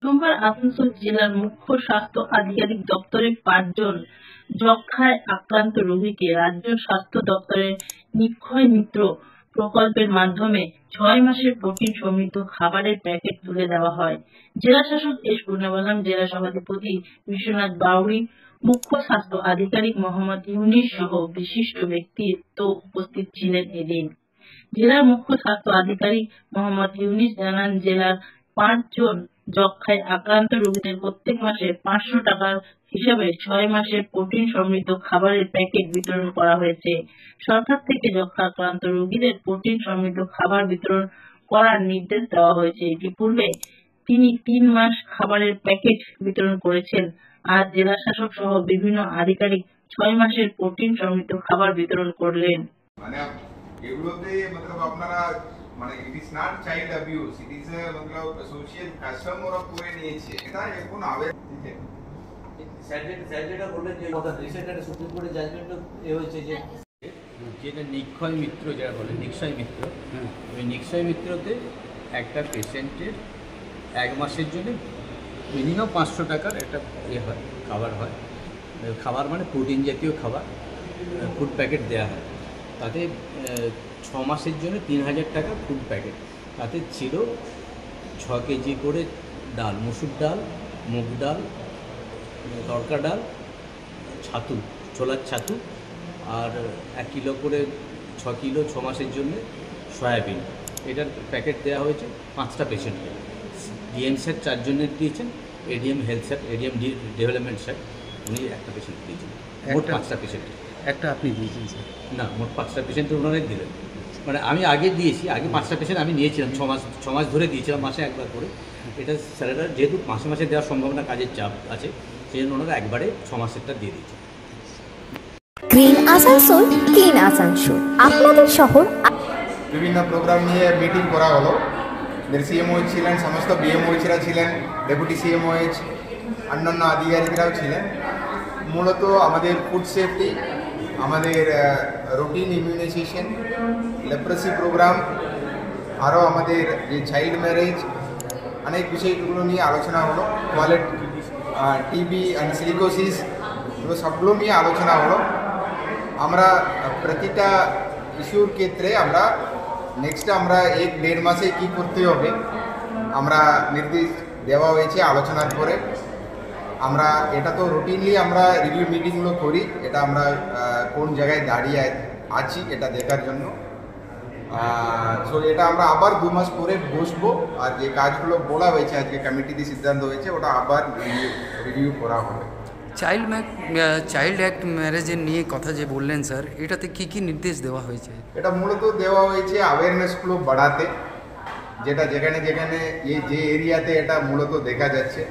সোমবার আসানসোল জেলার মুখ্য স্বাস্থ্য আধিকারিক দপ্তরের 5 জন যক্ষ্মায় আক্রান্ত রোগীকে রাজ্য স্বাস্থ্য দপ্তরের নিক্ষয় মিত্র প্রকল্পের মাধ্যমে 6 মাসের প্রোটিন সমৃদ্ধ খাবারের প্যাকেট তুলে দেওয়া হয়। জেলা শাসক এস পূর্ণবালাম, জেলা সভাধিপতি বিশ্বনাথ বাউরি, মুখ্য স্বাস্থ্য আধিকারিক মোহাম্মদ ইউনিস সহ বিশিষ্ট ব্যক্তিত্ব উপস্থিত ছিলেন এদিন। জেলার মুখ্য স্বাস্থ্য আধিকারিক মোহাম্মদ ইউনিস জানান, জেলার 5 জন যক্ষ্মায় আক্রান্ত রোগীদের প্রত্যেক মাসে 500 টাকার হিসাবে 6 মাসের প্রোটিন সমৃদ্ধ খাবারের প্যাকেট বিতরণ করা হয়েছে। সরকার থেকে যক্ষ্মা আক্রান্ত রোগীদের প্রোটিন সমৃদ্ধ খাবার বিতরণ করার নির্দেশ দেওয়া হয়েছে। ইতিপূর্বে তিনি 3 মাস খাবারের প্যাকেট বিতরণ করেছেন। আজ জেলা শাসক সহ বিভিন্ন আধিকারিক 6 মাসের প্রোটিন সমৃদ্ধ খাবার বিতরণ করলেন। এগুলোতে मतलब আপনারা মানে it is not child abuse, it is मतलब সোশ্যাল কাস্টম ওরা করে নিয়েছে। এটা এখন আবেদন স্যারটা বললেন যে কথা রিসেন্টলি সুপ্রিম কোর্টের জাজমেন্ট এ হয়েছে যে যেটা নিক্ষয় মিত্র যারা বলে নিক্ষয় মিত্র, ওই নিক্ষয় মিত্রতে একটা পেশেন্টের 1 মাসের জন্য মিনিমাম 500 টাকার একটা হয় খাবার হয়। খাবার মানে প্রোটিন জাতীয় খাবার, ফুড প্যাকেট দেওয়া হয়। তাতে 6 মাসের জন্য 3000 টাকা ফুড প্যাকেট। তাতে ছিল 6 কেজি করে ডাল, মসুর ডাল, মুগ ডাল, তড়কা ডাল, ছাতু, ছোলার ছাতু, আর 1 কিলো করে 6 কিলো 6 মাসের জন্য সয়াবিন। এটার প্যাকেট দেওয়া হয়েছে 5টা পেশেন্টকে। ডিএম স্যার 4 জনের দিয়েছেন, ADM health sir, ADM development sir উনি একটা পেশেন্ট দিয়েছেন। মোট 5টা পেশেন্ট। একটা আপনি দিয়েছেন স্যার? না, মোট 5টা পেশেন্ট ওনারাই দিলেন। মানে আমি আগে দিয়েছি, আগে 5টা পেশেন্ট আমি নিয়েছিলাম, 6 মাস ধরে দিয়েছিলাম, মাসে একবার করে। এটা স্যারেরা যেহেতু মাসে মাসে দেওয়ার সম্ভাবনা কাজের চাপ আছে, সেই জন্য ওনারা একবারে 6 মাসেরটা দিয়ে দিয়েছে। গ্রিন আসানসোল, ক্লিন আসানসোল, আপনাদের শহর। বিভিন্ন প্রোগ্রাম নিয়ে মিটিং করা হলো। সিএমওএইচ ছিলেন, সমস্ত বিএমওএইচরা ছিলেন, ডেপুটি সিএমওএইচ, অন্যান্য আধিকারিকরাও ছিলেন। মূলত আমাদের ফুড সেফটি, আমাদের রুটিন ইমিউনাইজেশন, লেপ্রসি প্রোগ্রাম, আরও আমাদের যে চাইল্ড ম্যারেজ, অনেক বিষয়গুলো নিয়ে আলোচনা হলো। টয়লেট, টিবি অ্যান্ড সিলিকোসিস, এগুলো সবগুলো নিয়ে আলোচনা হলো। আমরা প্রতিটা ইস্যুর ক্ষেত্রে আমরা নেক্সট আমরা 1-1.5 মাসে কী করতে হবে আমরা নির্দেশ দেওয়া হয়েছে আলোচনার পরে। আমরা এটা তো রুটিনলি আমরা রিভিউ মিটিংগুলো করি, এটা আমরা কোন জায়গায় দাঁড়িয়ে আছি এটা দেখার জন্য। সো এটা আমরা আবার 2 মাস পরে বসবো, আর যে কাজগুলো বলা হয়েছে আজকে কমিটিতে সিদ্ধান্ত হয়েছে ওটা আবার রিভিউ করা হবে। চাইল্ড অ্যাক্ট ম্যারেজের নিয়ে কথা যে বললেন স্যার, এটাতে কি কি নির্দেশ দেওয়া হয়েছে? এটা মূলত দেওয়া হয়েছে অ্যাওয়ারনেসগুলো বাড়াতে, যেটা যেখানে যেখানে যে এরিয়াতে এটা মূলত দেখা যাচ্ছে